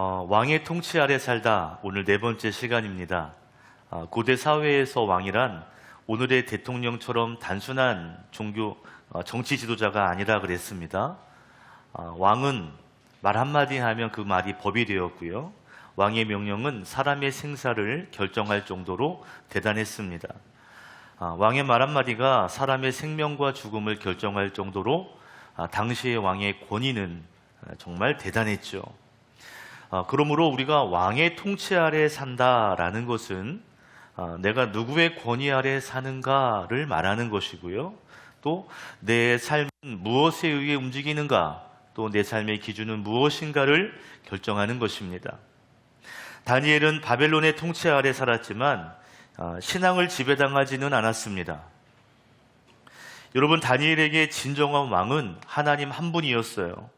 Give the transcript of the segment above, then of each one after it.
왕의 통치 아래 살다 오늘 네 번째 시간입니다. 고대 사회에서 왕이란 오늘의 대통령처럼 단순한 정치 지도자가 아니라 그랬습니다. 왕은 말 한마디 하면 그 말이 법이 되었고요. 왕의 명령은 사람의 생사를 결정할 정도로 대단했습니다. 왕의 말 한마디가 사람의 생명과 죽음을 결정할 정도로 당시의 왕의 권위는 정말 대단했죠. 그러므로 우리가 왕의 통치 아래 산다라는 것은 내가 누구의 권위 아래 사는가를 말하는 것이고요. 또 내 삶은 무엇에 의해 움직이는가, 또 내 삶의 기준은 무엇인가를 결정하는 것입니다. 다니엘은 바벨론의 통치 아래 살았지만 신앙을 지배당하지는 않았습니다. 여러분, 다니엘에게 진정한 왕은 하나님 한 분이었어요.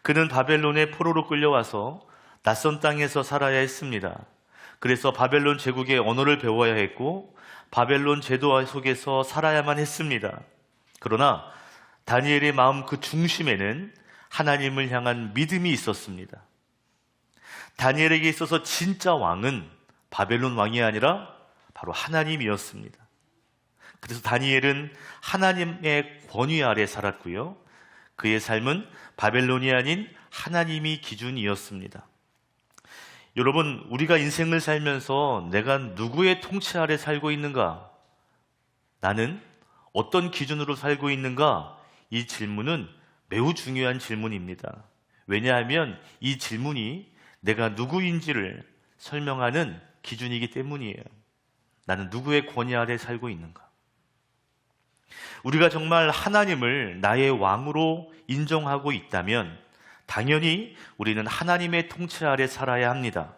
그는 바벨론의 포로로 끌려와서 낯선 땅에서 살아야 했습니다. 그래서 바벨론 제국의 언어를 배워야 했고 바벨론 제도 속에서 살아야만 했습니다. 그러나 다니엘의 마음 그 중심에는 하나님을 향한 믿음이 있었습니다. 다니엘에게 있어서 진짜 왕은 바벨론 왕이 아니라 바로 하나님이었습니다. 그래서 다니엘은 하나님의 권위 아래 살았고요. 그의 삶은 바벨론이 아닌 하나님이 기준이었습니다. 여러분, 우리가 인생을 살면서 내가 누구의 통치 아래 살고 있는가? 나는 어떤 기준으로 살고 있는가? 이 질문은 매우 중요한 질문입니다. 왜냐하면 이 질문이 내가 누구인지를 설명하는 기준이기 때문이에요. 나는 누구의 권위 아래 살고 있는가? 우리가 정말 하나님을 나의 왕으로 인정하고 있다면 당연히 우리는 하나님의 통치 아래 살아야 합니다.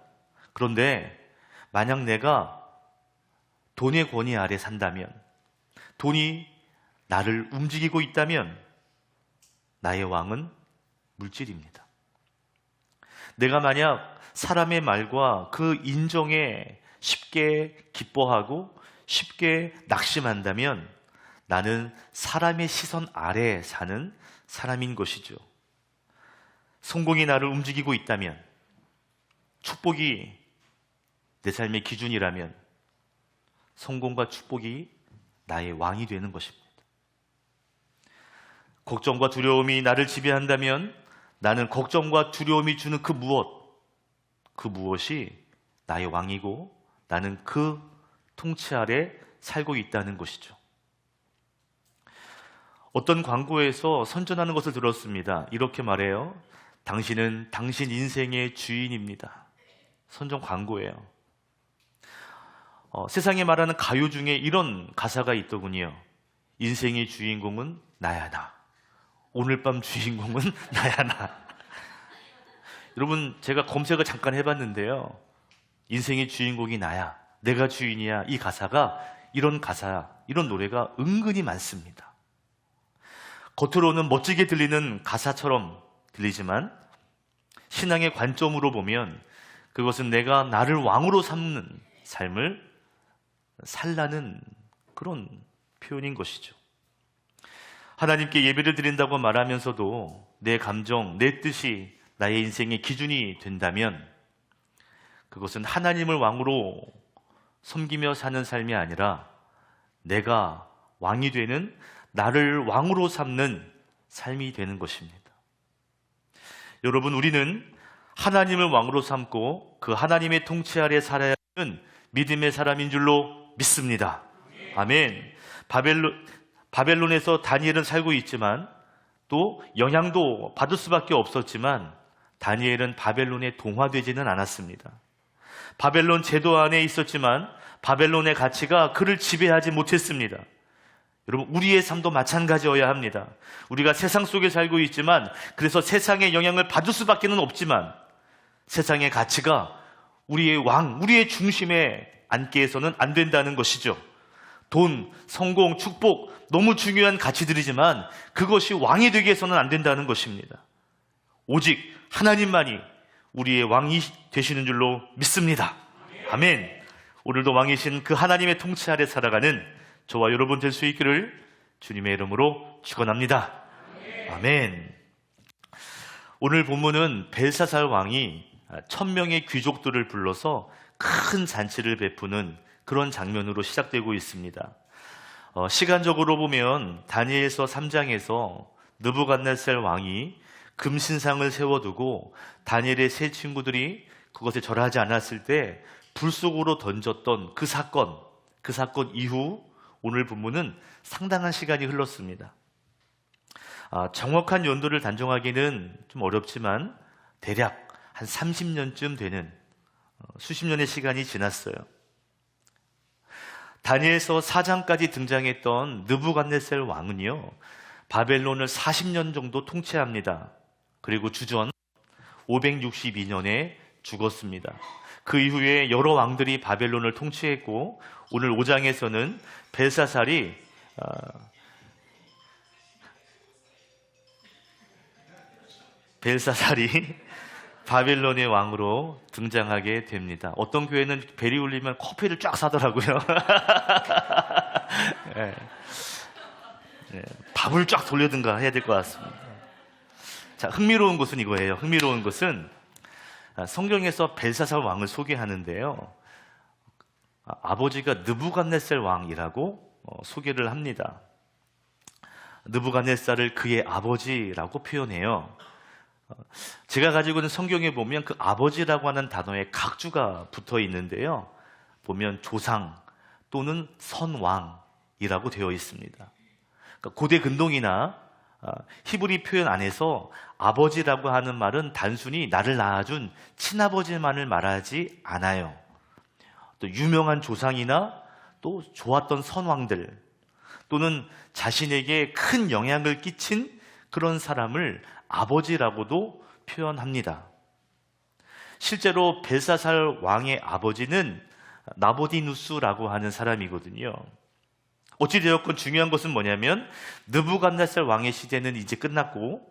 그런데 만약 내가 돈의 권위 아래 산다면, 돈이 나를 움직이고 있다면 나의 왕은 물질입니다. 내가 만약 사람의 말과 그 인정에 쉽게 기뻐하고 쉽게 낙심한다면 나는 사람의 시선 아래 사는 사람인 것이죠. 성공이 나를 움직이고 있다면, 축복이 내 삶의 기준이라면 성공과 축복이 나의 왕이 되는 것입니다. 걱정과 두려움이 나를 지배한다면 나는 걱정과 두려움이 주는 그 무엇이 나의 왕이고 나는 그 통치 아래 살고 있다는 것이죠. 어떤 광고에서 선전하는 것을 들었습니다. 이렇게 말해요. 당신은 당신 인생의 주인입니다. 선전 광고예요. 세상에 말하는 가요 중에 이런 가사가 있더군요. 인생의 주인공은 나야 나. 오늘 밤 주인공은 나야 나. 여러분, 제가 검색을 잠깐 해봤는데요. 인생의 주인공이 나야, 내가 주인이야. 이 가사가 이런 노래가 은근히 많습니다. 겉으로는 멋지게 들리는 가사처럼 들리지만 신앙의 관점으로 보면 그것은 내가 나를 왕으로 삼는 삶을 살라는 그런 표현인 것이죠. 하나님께 예배를 드린다고 말하면서도 내 감정, 내 뜻이 나의 인생의 기준이 된다면 그것은 하나님을 왕으로 섬기며 사는 삶이 아니라 내가 왕이 되는, 나를 왕으로 삼는 삶이 되는 것입니다. 여러분, 우리는 하나님을 왕으로 삼고 그 하나님의 통치 아래 살아야 하는 믿음의 사람인 줄로 믿습니다. 아멘. 바벨론에서 다니엘은 살고 있지만 또 영향도 받을 수밖에 없었지만 다니엘은 바벨론에 동화되지는 않았습니다. 바벨론 제도 안에 있었지만 바벨론의 가치가 그를 지배하지 못했습니다. 여러분, 우리의 삶도 마찬가지여야 합니다. 우리가 세상 속에 살고 있지만 그래서 세상의 영향을 받을 수밖에 없지만 세상의 가치가 우리의 왕, 우리의 중심에 앉게 해서는 안 된다는 것이죠. 돈, 성공, 축복 너무 중요한 가치들이지만 그것이 왕이 되게 해서는 안 된다는 것입니다. 오직 하나님만이 우리의 왕이 되시는 줄로 믿습니다. 아멘. 오늘도 왕이신 그 하나님의 통치 아래 살아가는 저와 여러분 될 수 있기를 주님의 이름으로 축원합니다. 아멘. 오늘 본문은 벨사살 왕이 1000명의 귀족들을 불러서 큰 잔치를 베푸는 그런 장면으로 시작되고 있습니다. 시간적으로 보면 다니엘서 3장에서 느부갓네살 왕이 금신상을 세워두고 다니엘의 세 친구들이 그것에 절하지 않았을 때 불 속으로 던졌던 그 사건 이후 오늘 본문은 상당한 시간이 흘렀습니다. 정확한 연도를 단정하기는 좀 어렵지만 대략 한 30년쯤 되는 수십 년의 시간이 지났어요. 다니엘서 4장까지 등장했던 느부갓네살 왕은요, 바벨론을 40년 정도 통치합니다. 그리고 주전 562년에 죽었습니다. 그 이후에 여러 왕들이 바벨론을 통치했고, 오늘 5장에서는 벨사살이 바벨론의 왕으로 등장하게 됩니다. 어떤 교회는 벨이 울리면 커피를 쫙 사더라고요. 네. 네. 밥을 쫙 돌려든가 해야 될 것 같습니다. 자, 흥미로운 것은 이거예요. 흥미로운 것은 성경에서 벨사살 왕을 소개하는데요, 아버지가 느부갓네살 왕이라고 소개를 합니다. 느부갓네살을 그의 아버지라고 표현해요. 제가 가지고 있는 성경에 보면 그 아버지라고 하는 단어에 각주가 붙어 있는데요, 보면 조상 또는 선왕이라고 되어 있습니다. 그러니까 고대 근동이나 히브리 표현 안에서 아버지라고 하는 말은 단순히 나를 낳아준 친아버지만을 말하지 않아요. 또 유명한 조상이나 또 좋았던 선왕들 또는 자신에게 큰 영향을 끼친 그런 사람을 아버지라고도 표현합니다. 실제로 벨사살 왕의 아버지는 나보디누스라고 하는 사람이거든요. 어찌되었건 중요한 것은 뭐냐면 느부갓네살 왕의 시대는 이제 끝났고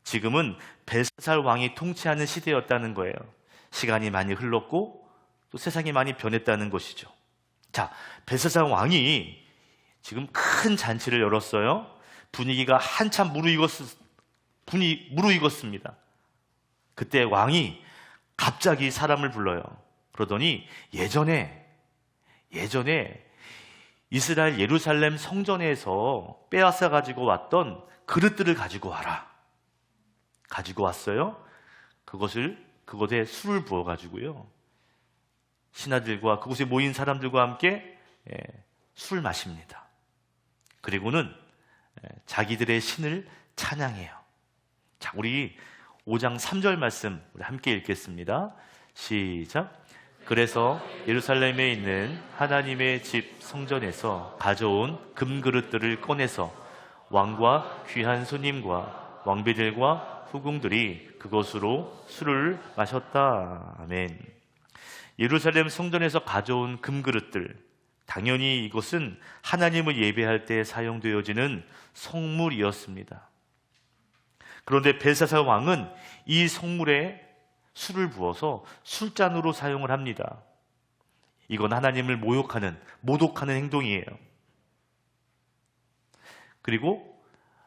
지금은 벨사살 왕이 통치하는 시대였다는 거예요. 시간이 많이 흘렀고 또 세상이 많이 변했다는 것이죠. 자, 벨사살 왕이 지금 큰 잔치를 열었어요. 분위기가 한참 무르익었습니다. 그때 왕이 갑자기 사람을 불러요. 그러더니 예전에 이스라엘 예루살렘 성전에서 빼앗아 가지고 왔던 그릇들을 가지고 와라. 가지고 왔어요. 그것에 술을 부어 가지고요, 신하들과 그곳에 모인 사람들과 함께 술 마십니다. 그리고는 자기들의 신을 찬양해요. 자, 우리 5장 3절 말씀 우리 함께 읽겠습니다. 시작. 그래서 예루살렘에 있는 하나님의 집 성전에서 가져온 금그릇들을 꺼내서 왕과 귀한 손님과 왕비들과 후궁들이 그것으로 술을 마셨다. 아멘. 예루살렘 성전에서 가져온 금그릇들, 당연히 이것은 하나님을 예배할 때 사용되어지는 성물이었습니다. 그런데 벨사살 왕은 이 성물에 술을 부어서 술잔으로 사용을 합니다. 이건 하나님을 모독하는 행동이에요. 그리고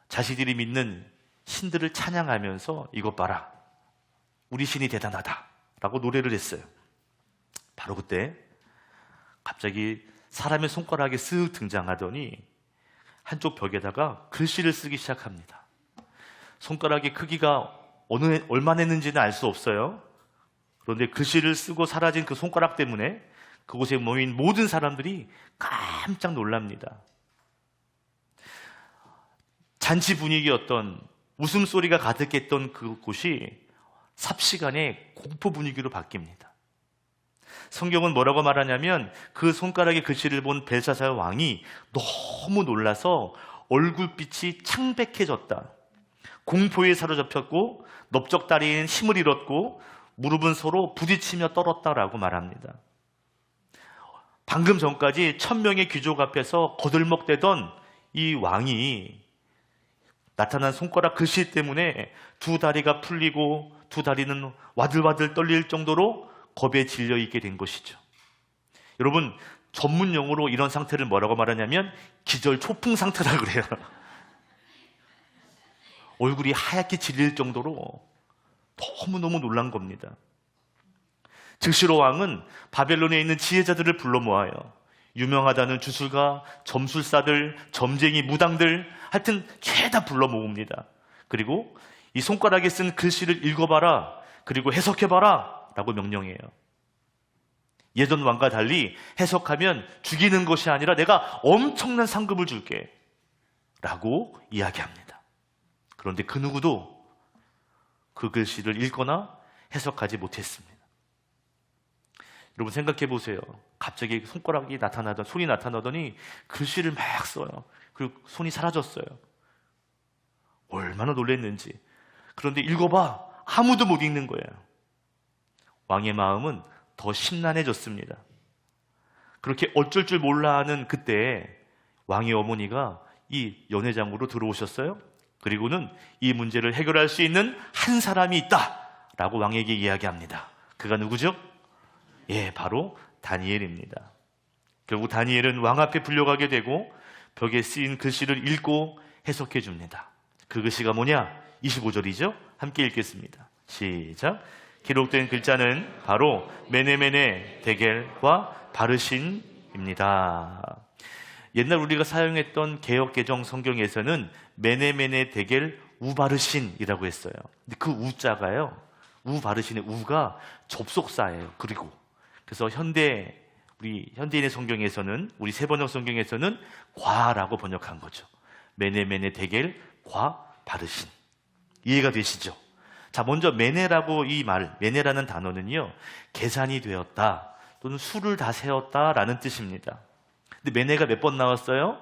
자신들이 믿는 신들을 찬양하면서 이것 봐라, 우리 신이 대단하다 라고 노래를 했어요. 바로 그때 갑자기 사람의 손가락이 쓱 등장하더니 한쪽 벽에다가 글씨를 쓰기 시작합니다. 손가락의 크기가 얼마나 했는지는 알 수 없어요. 그런데 글씨를 쓰고 사라진 그 손가락 때문에 그곳에 모인 모든 사람들이 깜짝 놀랍니다. 잔치 분위기였던, 웃음소리가 가득했던 그곳이 삽시간에 공포 분위기로 바뀝니다. 성경은 뭐라고 말하냐면 그 손가락의 글씨를 본 벨사살 왕이 너무 놀라서 얼굴빛이 창백해졌다. 공포에 사로잡혔고 넓적다리에는 힘을 잃었고 무릎은 서로 부딪히며 떨었다라고 말합니다. 방금 전까지 1000명의 귀족 앞에서 거들먹대던 이 왕이 나타난 손가락 글씨 때문에 두 다리가 풀리고 두 다리는 와들와들 떨릴 정도로 겁에 질려 있게 된 것이죠. 여러분, 전문 용어로 이런 상태를 뭐라고 말하냐면 기절 초풍 상태라고 그래요. 얼굴이 하얗게 질릴 정도로 너무너무 놀란 겁니다. 즉시로 왕은 바벨론에 있는 지혜자들을 불러 모아요. 유명하다는 주술가, 점술사들, 점쟁이, 무당들, 하여튼 죄다 불러 모읍니다. 그리고 이 손가락에 쓴 글씨를 읽어봐라, 그리고 해석해봐라 라고 명령해요. 예전 왕과 달리 해석하면 죽이는 것이 아니라 내가 엄청난 상급을 줄게 라고 이야기합니다. 그런데 그 누구도 그 글씨를 읽거나 해석하지 못했습니다. 여러분 생각해 보세요. 갑자기 손가락이 손이 나타나더니 글씨를 막 써요. 그리고 손이 사라졌어요. 얼마나 놀랐는지. 그런데 읽어봐. 아무도 못 읽는 거예요. 왕의 마음은 더 심란해졌습니다. 그렇게 어쩔 줄 몰라 하는 그때 왕의 어머니가 이 연회장으로 들어오셨어요. 그리고는 이 문제를 해결할 수 있는 한 사람이 있다라고 왕에게 이야기합니다. 그가 누구죠? 바로 다니엘입니다. 결국 다니엘은 왕 앞에 불려가게 되고 벽에 쓰인 글씨를 읽고 해석해 줍니다. 그 글씨가 뭐냐? 25절이죠? 함께 읽겠습니다. 시작. 기록된 글자는 바로 메네메네 데겔과 바르신입니다. 옛날 우리가 사용했던 개역개정 성경에서는 메네메네 데겔 우바르신이라고 했어요. 근데 그 우자가요, 우바르신의 우가 접속사예요. 그래서 우리 현대인의 성경에서는, 우리 세번역 성경에서는 과라고 번역한 거죠. 메네메네 데겔 과 바르신. 이해가 되시죠? 자, 먼저 메네라고 메네라는 단어는요, 계산이 되었다 또는 수를 다 세었다라는 뜻입니다. 근데 메네가 몇 번 나왔어요?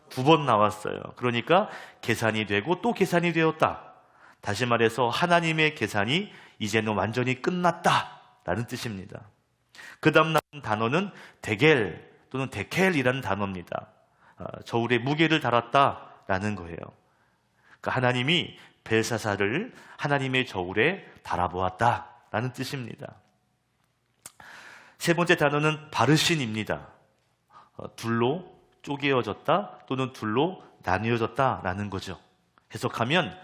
2번 나왔어요. 그러니까 계산이 되고 또 계산이 되었다. 다시 말해서 하나님의 계산이 이제는 완전히 끝났다라는 뜻입니다. 그 다음 나온 단어는 데겔 또는 데켈이라는 단어입니다. 저울에 무게를 달았다라는 거예요. 그러니까 하나님이 벨사살을 하나님의 저울에 달아보았다라는 뜻입니다. 세 번째 단어는 바르신입니다. 둘로 쪼개어졌다 또는 둘로 나뉘어졌다라는 거죠. 해석하면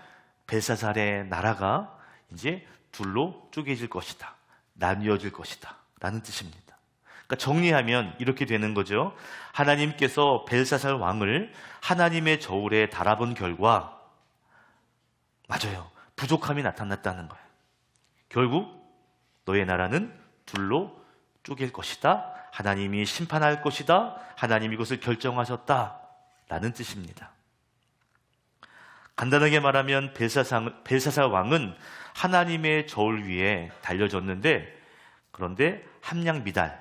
벨사살의 나라가 이제 둘로 쪼개질 것이다, 나뉘어질 것이다 라는 뜻입니다. 그러니까 정리하면 이렇게 되는 거죠. 하나님께서 벨사살 왕을 하나님의 저울에 달아본 결과, 맞아요, 부족함이 나타났다는 거예요. 결국 너의 나라는 둘로 쪼갤 것이다, 하나님이 심판할 것이다, 하나님이 이것을 결정하셨다 라는 뜻입니다. 간단하게 말하면 벨사살 왕은 하나님의 저울 위에 달려졌는데, 그런데 함량미달로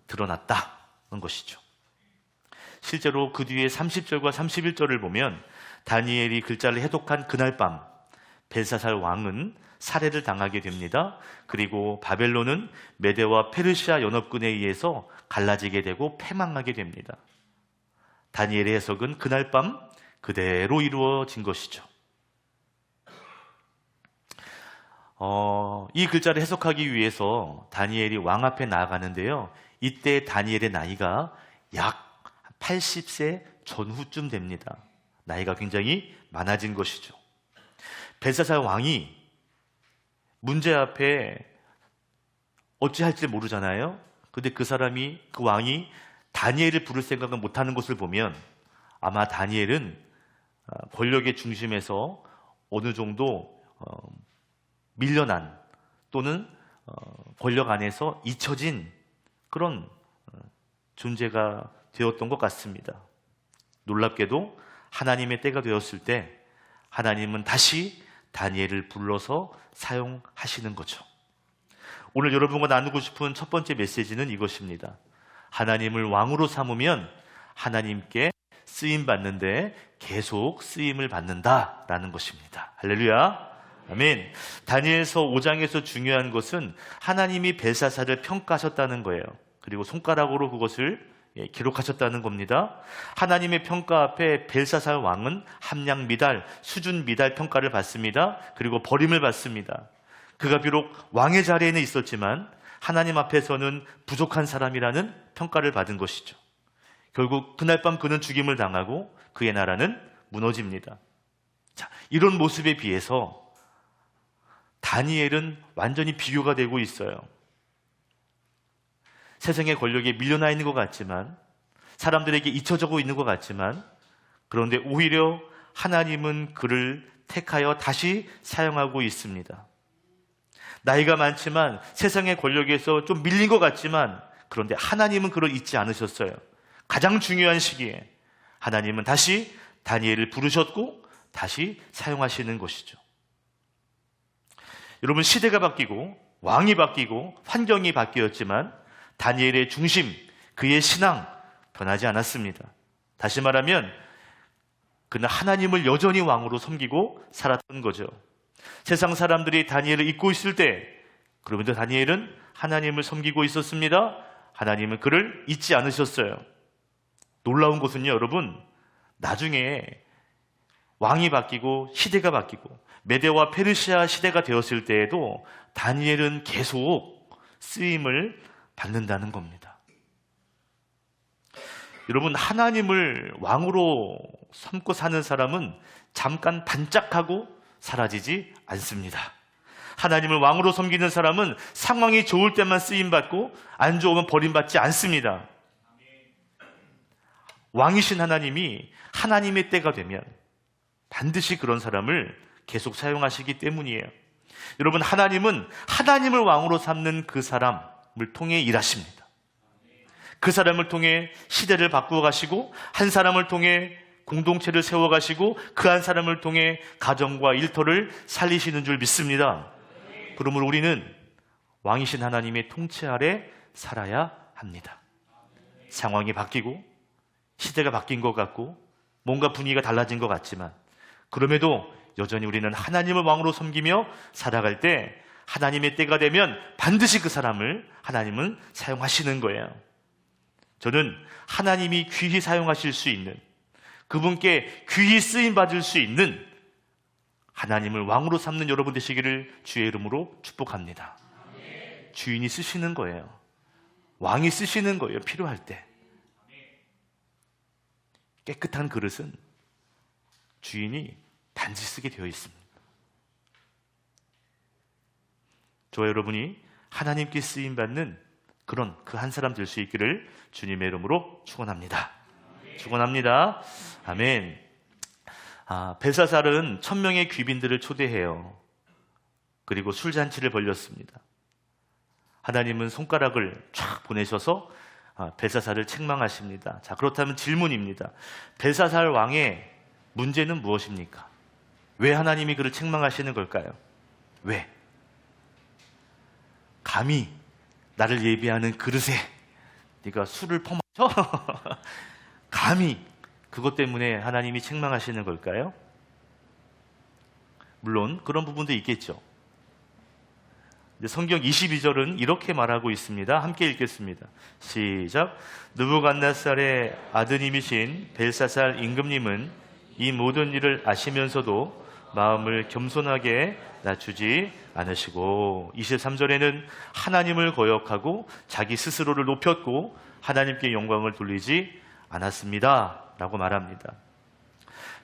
드러났다는 것이죠. 실제로 그 뒤에 30절과 31절을 보면 다니엘이 글자를 해독한 그날 밤 벨사살 왕은 살해를 당하게 됩니다. 그리고 바벨론은 메대와 페르시아 연합군에 의해서 갈라지게 되고 패망하게 됩니다. 다니엘의 해석은 그날 밤 그대로 이루어진 것이죠. 이 글자를 해석하기 위해서 다니엘이 왕 앞에 나아가는데요. 이때 다니엘의 나이가 약 80세 전후쯤 됩니다. 나이가 굉장히 많아진 것이죠. 벨사살 왕이 문제 앞에 어찌할지 모르잖아요. 근데 그 왕이 다니엘을 부를 생각은 못하는 것을 보면 아마 다니엘은 권력의 중심에서 어느 정도 밀려난 또는 권력 안에서 잊혀진 그런 존재가 되었던 것 같습니다. 놀랍게도 하나님의 때가 되었을 때 하나님은 다시 다니엘을 불러서 사용하시는 거죠. 오늘 여러분과 나누고 싶은 첫 번째 메시지는 이것입니다. 하나님을 왕으로 삼으면 하나님께 쓰임 받는데 계속 쓰임을 받는다라는 것입니다. 할렐루야. 아멘. 다니엘서 5장에서 중요한 것은 하나님이 벨사살을 평가하셨다는 거예요. 그리고 손가락으로 그것을 기록하셨다는 겁니다. 하나님의 평가 앞에 벨사살 왕은 함량 미달, 수준 미달 평가를 받습니다. 그리고 버림을 받습니다. 그가 비록 왕의 자리에는 있었지만 하나님 앞에서는 부족한 사람이라는 평가를 받은 것이죠. 결국 그날 밤 그는 죽임을 당하고 그의 나라는 무너집니다. 자, 이런 모습에 비해서 다니엘은 완전히 비교가 되고 있어요. 세상의 권력에 밀려나 있는 것 같지만, 사람들에게 잊혀지고 있는 것 같지만, 그런데 오히려 하나님은 그를 택하여 다시 사용하고 있습니다. 나이가 많지만 세상의 권력에서 좀 밀린 것 같지만, 그런데 하나님은 그를 잊지 않으셨어요. 가장 중요한 시기에 하나님은 다시 다니엘을 부르셨고 다시 사용하시는 것이죠. 여러분, 시대가 바뀌고 왕이 바뀌고 환경이 바뀌었지만 다니엘의 중심, 그의 신앙 변하지 않았습니다. 다시 말하면 그는 하나님을 여전히 왕으로 섬기고 살았던 거죠. 세상 사람들이 다니엘을 잊고 있을 때, 그러면서 다니엘은 하나님을 섬기고 있었습니다. 하나님은 그를 잊지 않으셨어요. 놀라운 것은요, 여러분, 나중에 왕이 바뀌고 시대가 바뀌고 메데와 페르시아 시대가 되었을 때에도 다니엘은 계속 쓰임을 받는다는 겁니다. 여러분, 하나님을 왕으로 삼고 사는 사람은 잠깐 반짝하고 사라지지 않습니다. 하나님을 왕으로 섬기는 사람은 상황이 좋을 때만 쓰임받고 안 좋으면 버림받지 않습니다. 왕이신 하나님이 하나님의 때가 되면 반드시 그런 사람을 계속 사용하시기 때문이에요. 여러분, 하나님은 하나님을 왕으로 삼는 그 사람을 통해 일하십니다. 그 사람을 통해 시대를 바꾸어 가시고, 한 사람을 통해 공동체를 세워 가시고, 그 한 사람을 통해 가정과 일터를 살리시는 줄 믿습니다. 그러므로 우리는 왕이신 하나님의 통치 아래 살아야 합니다. 상황이 바뀌고 시대가 바뀐 것 같고 뭔가 분위기가 달라진 것 같지만, 그럼에도 여전히 우리는 하나님을 왕으로 섬기며 살아갈 때 하나님의 때가 되면 반드시 그 사람을 하나님은 사용하시는 거예요. 저는 하나님이 귀히 사용하실 수 있는, 그분께 귀히 쓰임받을 수 있는 하나님을 왕으로 삼는 여러분 되시기를 주의 이름으로 축복합니다. 주인이 쓰시는 거예요. 왕이 쓰시는 거예요. 필요할 때. 깨끗한 그릇은 주인이 반드시 쓰게 되어 있습니다. 저와 여러분이 하나님께 쓰임받는 그런 그 한 사람 될 수 있기를 주님의 이름으로 축원합니다. 축원합니다. 아멘. 벨사살은 1000명의 귀빈들을 초대해요. 그리고 술잔치를 벌렸습니다. 하나님은 손가락을 쫙 보내셔서 벨사살을 책망하십니다. 자, 그렇다면 질문입니다. 벨사살 왕의 문제는 무엇입니까? 왜 하나님이 그를 책망하시는 걸까요? 왜? 감히 나를 예비하는 그릇에 네가 술을 퍼마셔? 감히 그것 때문에 하나님이 책망하시는 걸까요? 물론 그런 부분도 있겠죠. 성경 22절은 이렇게 말하고 있습니다. 함께 읽겠습니다. 시작. 느부갓네살의 아드님이신 벨사살 임금님은 이 모든 일을 아시면서도 마음을 겸손하게 낮추지 않으시고, 23절에는 하나님을 거역하고 자기 스스로를 높였고 하나님께 영광을 돌리지 않았습니다 라고 말합니다.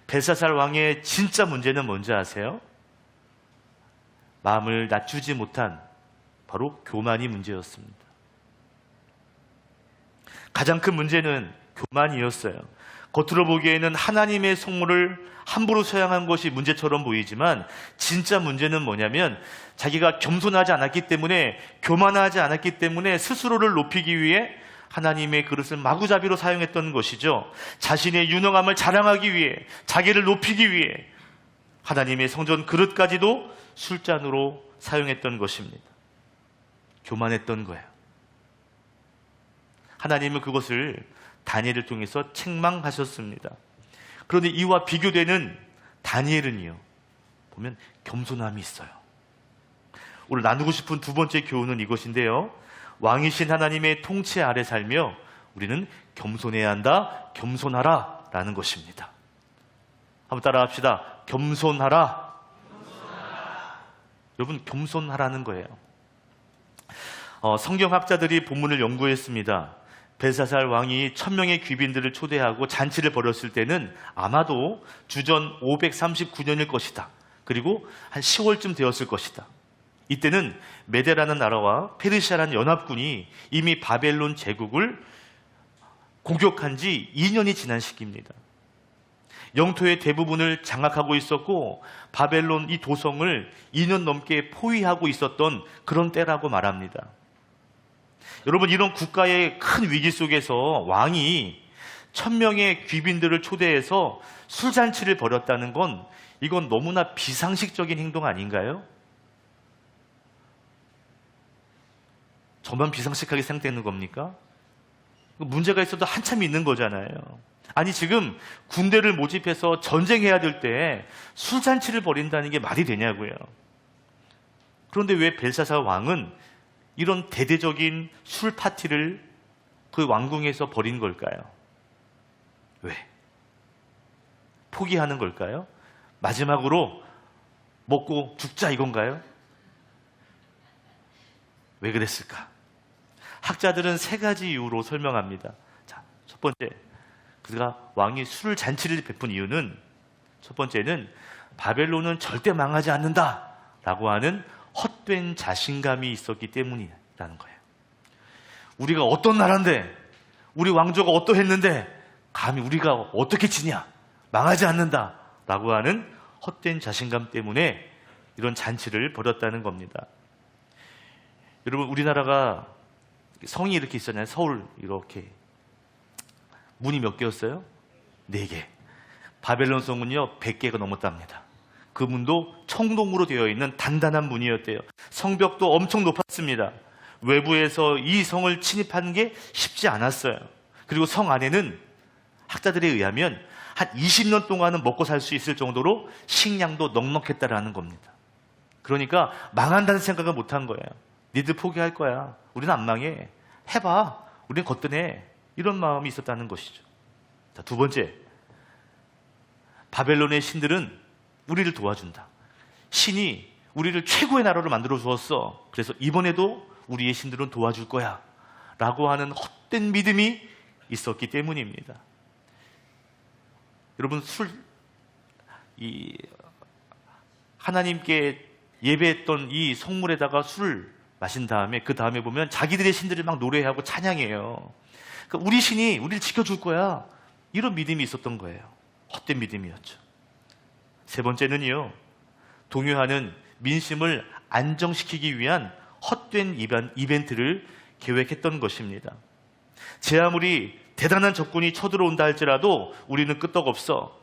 벨사살 왕의 진짜 문제는 뭔지 아세요? 마음을 낮추지 못한 바로 교만이 문제였습니다. 가장 큰 문제는 교만이었어요. 겉으로 보기에는 하나님의 성물을 함부로 서양한 것이 문제처럼 보이지만 진짜 문제는 뭐냐면 자기가 겸손하지 않았기 때문에, 교만하지 않았기 때문에 스스로를 높이기 위해 하나님의 그릇을 마구잡이로 사용했던 것이죠. 자신의 유능함을 자랑하기 위해, 자기를 높이기 위해 하나님의 성전 그릇까지도 술잔으로 사용했던 것입니다. 교만했던 거예요. 하나님은 그것을 다니엘을 통해서 책망하셨습니다. 그런데 이와 비교되는 다니엘은요, 보면 겸손함이 있어요. 오늘 나누고 싶은 두 번째 교훈은 이것인데요, 왕이신 하나님의 통치 아래 살며 우리는 겸손해야 한다, 겸손하라 라는 것입니다. 한번 따라 합시다. 겸손하라. 여러분, 겸손하라는 거예요. 성경학자들이 본문을 연구했습니다. 벨사살 왕이 1000명의 귀빈들을 초대하고 잔치를 벌였을 때는 아마도 주전 539년일 것이다. 그리고 한 10월쯤 되었을 것이다. 이때는 메데라는 나라와 페르시아라는 연합군이 이미 바벨론 제국을 공격한 지 2년이 지난 시기입니다. 영토의 대부분을 장악하고 있었고 바벨론 이 도성을 2년 넘게 포위하고 있었던 그런 때라고 말합니다. 여러분, 이런 국가의 큰 위기 속에서 왕이 1000명의 귀빈들을 초대해서 술잔치를 벌였다는 건 이건 너무나 비상식적인 행동 아닌가요? 저만 비상식하게 생각되는 겁니까? 문제가 있어도 한참 있는 거잖아요. 아니, 지금 군대를 모집해서 전쟁해야 될 때 술잔치를 벌인다는 게 말이 되냐고요. 그런데 왜 벨사살 왕은 이런 대대적인 술 파티를 그 왕궁에서 벌인 걸까요? 왜? 포기하는 걸까요? 마지막으로 먹고 죽자 이건가요? 왜 그랬을까? 학자들은 3가지 이유로 설명합니다. 자, 첫 번째, 그가 왕이 술 잔치를 베푼 이유는, 첫 번째는 바벨론은 절대 망하지 않는다 라고 하는 헛된 자신감이 있었기 때문이라는 거예요. 우리가 어떤 나라인데, 우리 왕조가 어떠했는데 감히 우리가 어떻게 지냐, 망하지 않는다 라고 하는 헛된 자신감 때문에 이런 잔치를 벌였다는 겁니다. 여러분, 우리나라가 성이 이렇게 있었잖아요. 서울 이렇게 문이 몇 개였어요? 4개. 바벨론 성은요 100개가 넘었답니다. 그 문도 청동으로 되어 있는 단단한 문이었대요. 성벽도 엄청 높았습니다. 외부에서 이 성을 침입하는 게 쉽지 않았어요. 그리고 성 안에는 학자들에 의하면 한 20년 동안은 먹고 살 수 있을 정도로 식량도 넉넉했다라는 겁니다. 그러니까 망한다는 생각을 못한 거예요. 니들 포기할 거야. 우리는 안 망해. 해봐. 우리는 거뜬해. 이런 마음이 있었다는 것이죠. 자, 2번째. 바벨론의 신들은 우리를 도와준다. 신이 우리를 최고의 나라로 만들어 주었어. 그래서 이번에도 우리의 신들은 도와줄 거야. 라고 하는 헛된 믿음이 있었기 때문입니다. 여러분, 하나님께 예배했던 이 성물에다가 술을 마신 다음에 그 다음에 보면 자기들의 신들을 막 노래하고 찬양해요. 그러니까 우리 신이 우리를 지켜줄 거야. 이런 믿음이 있었던 거예요. 헛된 믿음이었죠. 3번째는요, 동요하는 민심을 안정시키기 위한 헛된 이벤트를 계획했던 것입니다. 제 아무리 대단한 적군이 쳐들어온다 할지라도 우리는 끄떡없어.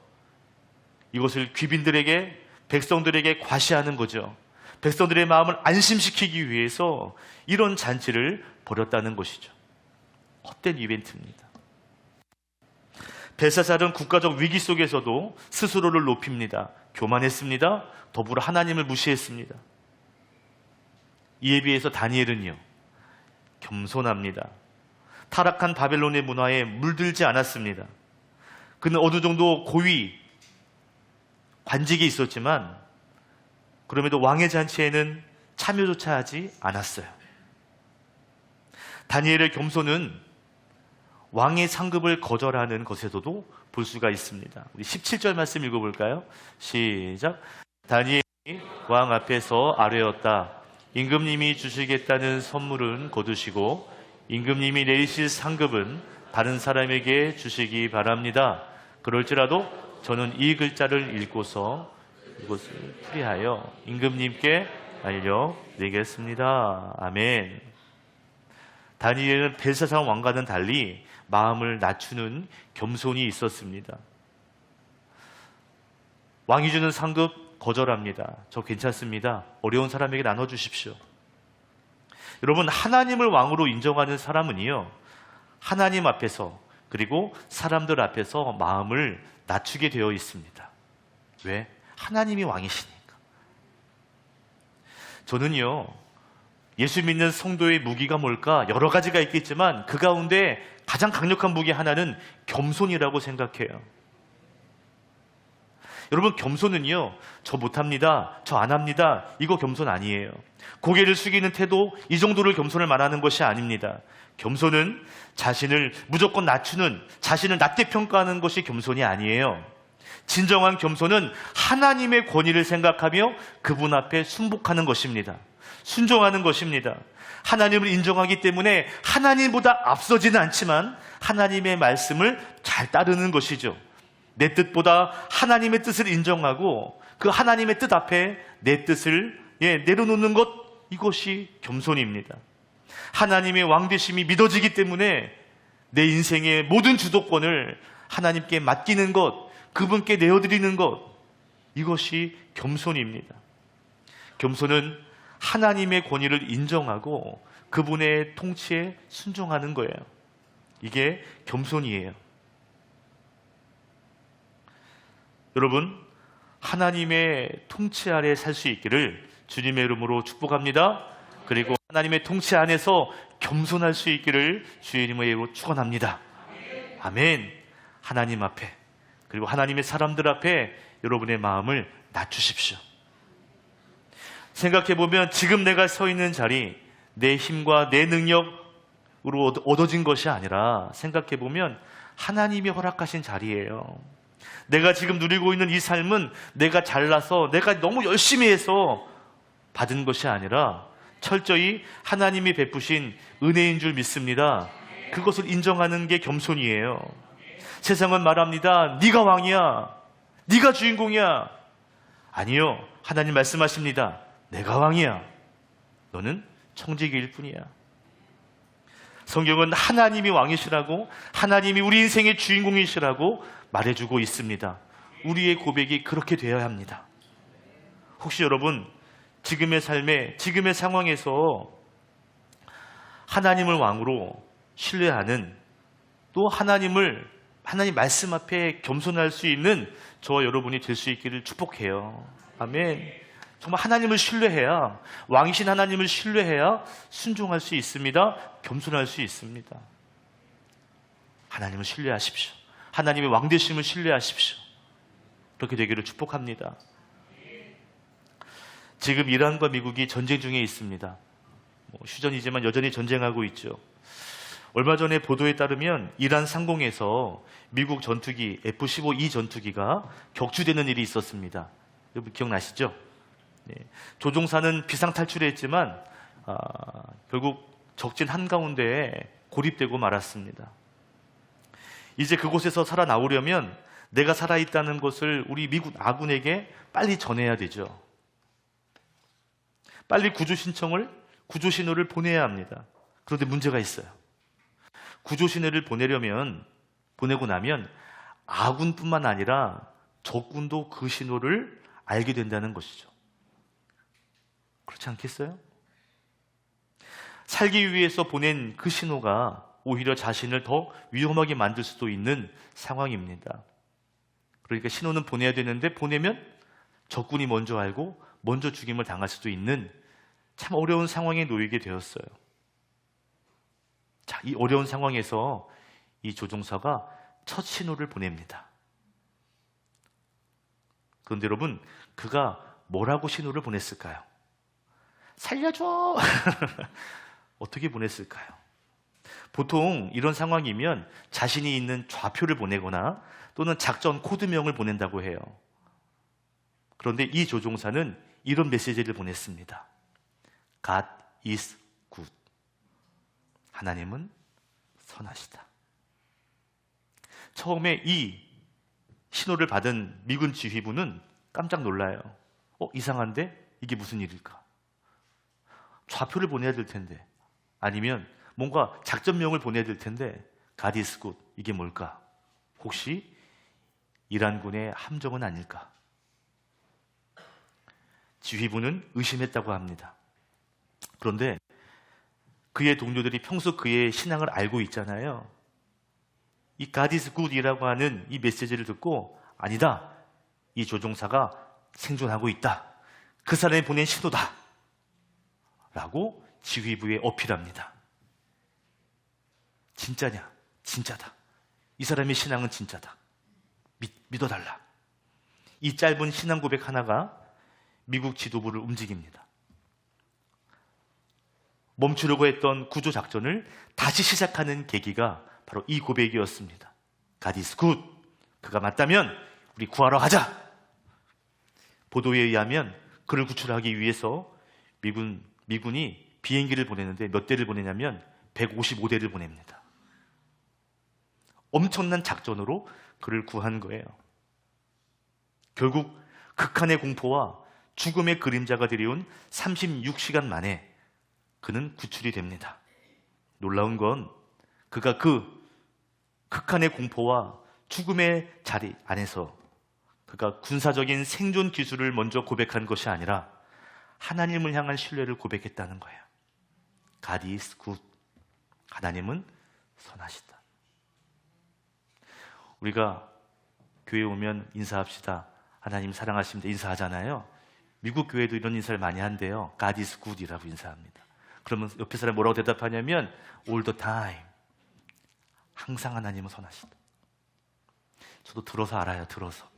이것을 귀빈들에게, 백성들에게 과시하는 거죠. 백성들의 마음을 안심시키기 위해서 이런 잔치를 벌였다는 것이죠. 헛된 이벤트입니다. 벨사살은 국가적 위기 속에서도 스스로를 높입니다. 교만했습니다. 더불어 하나님을 무시했습니다. 이에 비해서 다니엘은요, 겸손합니다. 타락한 바벨론의 문화에 물들지 않았습니다. 그는 어느 정도 고위 관직이 있었지만 그럼에도 왕의 잔치에는 참여조차 하지 않았어요. 다니엘의 겸손은 왕의 상급을 거절하는 것에서도 볼 수가 있습니다. 우리 17절 말씀 읽어볼까요? 시작. 다니엘이 왕 앞에서 아뢰었다. 임금님이 주시겠다는 선물은 거두시고 임금님이 내리실 상급은 다른 사람에게 주시기 바랍니다. 그럴지라도 저는 이 글자를 읽고서 이것을 풀이하여 임금님께 알려드리겠습니다. 아멘. 다니엘은 벨사살 왕과는 달리 마음을 낮추는 겸손이 있었습니다. 왕이 주는 상급 거절합니다. 저 괜찮습니다. 어려운 사람에게 나눠주십시오. 여러분, 하나님을 왕으로 인정하는 사람은요, 하나님 앞에서 그리고 사람들 앞에서 마음을 낮추게 되어 있습니다. 왜? 하나님이 왕이시니까. 저는요, 예수 믿는 성도의 무기가 뭘까? 여러 가지가 있겠지만 그 가운데 가장 강력한 무기 하나는 겸손이라고 생각해요. 여러분, 겸손은요, 저 못합니다, 저 안 합니다, 이거 겸손 아니에요. 고개를 숙이는 태도, 이 정도를 겸손을 말하는 것이 아닙니다. 겸손은 자신을 무조건 낮추는, 자신을 낮게 평가하는 것이 겸손이 아니에요. 진정한 겸손은 하나님의 권위를 생각하며 그분 앞에 순복하는 것입니다. 순종하는 것입니다. 하나님을 인정하기 때문에 하나님보다 앞서지는 않지만 하나님의 말씀을 잘 따르는 것이죠. 내 뜻보다 하나님의 뜻을 인정하고 그 하나님의 뜻 앞에 내 뜻을 내려놓는 것, 이것이 겸손입니다. 하나님의 왕되심이 믿어지기 때문에 내 인생의 모든 주도권을 하나님께 맡기는 것, 그분께 내어드리는 것, 이것이 겸손입니다. 겸손은 하나님의 권위를 인정하고 그분의 통치에 순종하는 거예요. 이게 겸손이에요. 여러분, 하나님의 통치 아래 살 수 있기를 주님의 이름으로 축복합니다. 그리고 하나님의 통치 안에서 겸손할 수 있기를 주의 이름으로 이름으로 축원합니다. 아멘. 하나님 앞에, 그리고 하나님의 사람들 앞에 여러분의 마음을 낮추십시오. 생각해보면 지금 내가 서 있는 자리, 내 힘과 내 능력으로 얻어진 것이 아니라 생각해보면 하나님이 허락하신 자리예요. 내가 지금 누리고 있는 이 삶은 내가 잘나서, 내가 너무 열심히 해서 받은 것이 아니라 철저히 하나님이 베푸신 은혜인 줄 믿습니다. 그것을 인정하는 게 겸손이에요. 세상은 말합니다. 네가 왕이야, 네가 주인공이야. 아니요, 하나님 말씀하십니다. 내가 왕이야, 너는 청지기일 뿐이야. 성경은 하나님이 왕이시라고, 하나님이 우리 인생의 주인공이시라고 말해주고 있습니다. 우리의 고백이 그렇게 되어야 합니다. 혹시 여러분, 지금의 삶에, 지금의 상황에서 하나님을 왕으로 신뢰하는, 또 하나님 말씀 앞에 겸손할 수 있는 저와 여러분이 될 수 있기를 축복해요. 아멘. 정말 하나님을 신뢰해야, 왕이신 하나님을 신뢰해야 순종할 수 있습니다. 겸손할 수 있습니다. 하나님을 신뢰하십시오. 하나님의 왕되심을 신뢰하십시오. 그렇게 되기를 축복합니다. 지금 이란과 미국이 전쟁 중에 있습니다. 휴전이지만 여전히 전쟁하고 있죠. 얼마 전에 보도에 따르면 이란 상공에서 미국 전투기 F-15E 전투기가 격추되는 일이 있었습니다. 여러분 기억나시죠? 네. 조종사는 비상탈출했지만 결국 적진 한가운데에 고립되고 말았습니다. 이제 그곳에서 살아나오려면 내가 살아있다는 것을 우리 미국 아군에게 빨리 전해야 되죠. 빨리 구조 신호를 보내야 합니다. 그런데 문제가 있어요. 구조 신호를 보내고 나면 아군뿐만 아니라 적군도 그 신호를 알게 된다는 것이죠. 그렇지 않겠어요? 살기 위해서 보낸 그 신호가 오히려 자신을 더 위험하게 만들 수도 있는 상황입니다. 그러니까 신호는 보내야 되는데 보내면 적군이 먼저 알고 먼저 죽임을 당할 수도 있는 참 어려운 상황에 놓이게 되었어요. 자, 이 어려운 상황에서 이 조종사가 첫 신호를 보냅니다. 그런데 여러분, 그가 뭐라고 신호를 보냈을까요? 살려줘! 어떻게 보냈을까요? 보통 이런 상황이면 자신이 있는 좌표를 보내거나 또는 작전 코드명을 보낸다고 해요. 그런데 이 조종사는 이런 메시지를 보냈습니다. God is good. 하나님은 선하시다. 처음에 이 신호를 받은 미군 지휘부는 깜짝 놀라요. 이상한데? 이게 무슨 일일까? 좌표를 보내야 될 텐데, 아니면 뭔가 작전명을 보내야 될 텐데 God is good. 이게 뭘까? 혹시 이란군의 함정은 아닐까? 지휘부는 의심했다고 합니다. 그런데 그의 동료들이 평소 그의 신앙을 알고 있잖아요. 이 God is good이라고 하는 이 메시지를 듣고 아니다, 이 조종사가 생존하고 있다, 그 사람이 보낸 신호다 라고 지휘부에 어필합니다. 진짜냐? 진짜다. 이 사람의 신앙은 진짜다. 믿어달라. 이 짧은 신앙 고백 하나가 미국 지도부를 움직입니다. 멈추려고 했던 구조 작전을 다시 시작하는 계기가 바로 이 고백이었습니다. God is good. 그가 맞다면 우리 구하러 가자. 보도에 의하면 그를 구출하기 위해서 미군 미군이 비행기를 보내는데 몇 대를 보내냐면 155대를 보냅니다. 엄청난 작전으로 그를 구한 거예요. 결국 극한의 공포와 죽음의 그림자가 들여온 36시간 만에 그는 구출이 됩니다. 놀라운 건 그가 그 극한의 공포와 죽음의 자리 안에서 그가 군사적인 생존 기술을 먼저 고백한 것이 아니라 하나님을 향한 신뢰를 고백했다는 거예요. God is good. 하나님은 선하시다. 우리가 교회에 오면 인사합시다. 하나님 사랑하십니다. 인사하잖아요. 미국 교회도 이런 인사를 많이 한대요. God is good이라고 인사합니다. 그러면 옆에 사람이 뭐라고 대답하냐면 all the time. 항상 하나님은 선하시다. 저도 들어서 알아요. 들어서.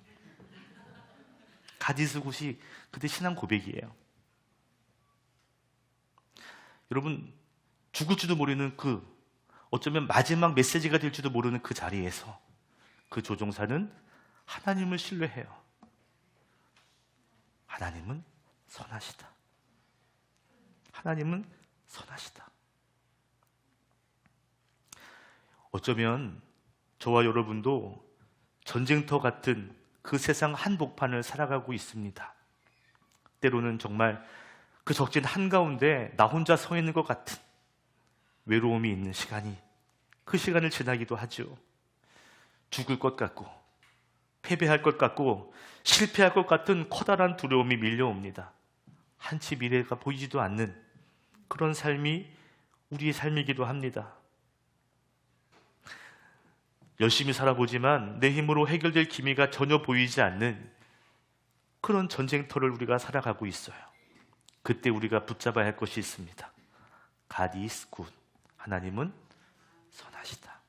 God is good이 그때 신앙 고백이에요. 여러분, 죽을지도 모르는 어쩌면 마지막 메시지가 될지도 모르는 그 자리에서 그 조종사는 하나님을 신뢰해요. 하나님은 선하시다. 하나님은 선하시다. 어쩌면 저와 여러분도 전쟁터 같은 그 세상 한복판을 살아가고 있습니다. 때로는 정말 그 적진 한가운데 나 혼자 서 있는 것 같은 외로움이 있는 시간이 그 시간을 지나기도 하죠. 죽을 것 같고 패배할 것 같고 실패할 것 같은 커다란 두려움이 밀려옵니다. 한치 미래가 보이지도 않는 그런 삶이 우리의 삶이기도 합니다. 열심히 살아보지만 내 힘으로 해결될 기미가 전혀 보이지 않는 그런 전쟁터를 우리가 살아가고 있어요. 그때 우리가 붙잡아야 할 것이 있습니다. God is good. 하나님은 선하시다.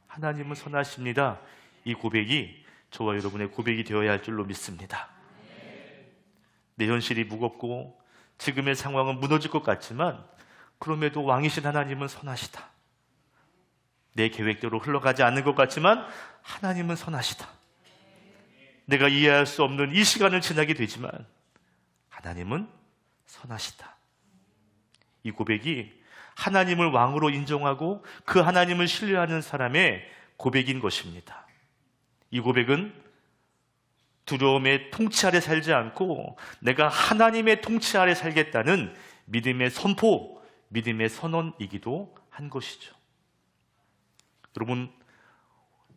하나님은 선하십니다. 이 고백이 저와 여러분의 고백이 되어야 할 줄로 믿습니다. 내 현실이 무겁고 지금의 상황은 무너질 것 같지만 그럼에도 왕이신 하나님은 선하시다. 내 계획대로 흘러가지 않는 것 같지만 하나님은 선하시다. 내가 이해할 수 없는 이 시간을 지나게 되지만 하나님은 선하시다. 이 고백이 하나님을 왕으로 인정하고 그 하나님을 신뢰하는 사람의 고백인 것입니다. 이 고백은 두려움의 통치 아래 살지 않고 내가 하나님의 통치 아래 살겠다는 믿음의 선포, 믿음의 선언이기도 한 것이죠. 여러분,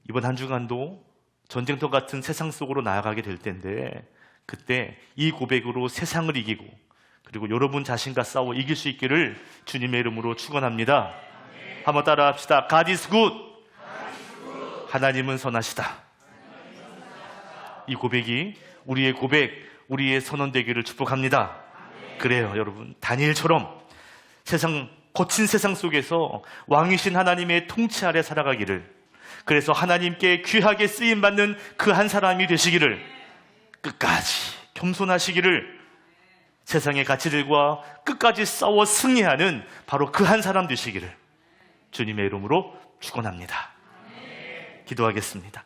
이번 한 주간도 전쟁터 같은 세상 속으로 나아가게 될 텐데 그때 이 고백으로 세상을 이기고 그리고 여러분 자신과 싸워 이길 수 있기를 주님의 이름으로 축원합니다. 한번 따라 합시다. God is good. 하나님은 선하시다. 이 고백이 우리의 고백, 우리의 선언되기를 축복합니다. 그래요, 여러분. 다니엘처럼 세상 거친 세상 속에서 왕이신 하나님의 통치 아래 살아가기를, 그래서 하나님께 귀하게 쓰임받는 그 한 사람이 되시기를, 끝까지 겸손하시기를, 세상의 가치들과 끝까지 싸워 승리하는 바로 그 한 사람 되시기를 주님의 이름으로 축원합니다. 기도하겠습니다.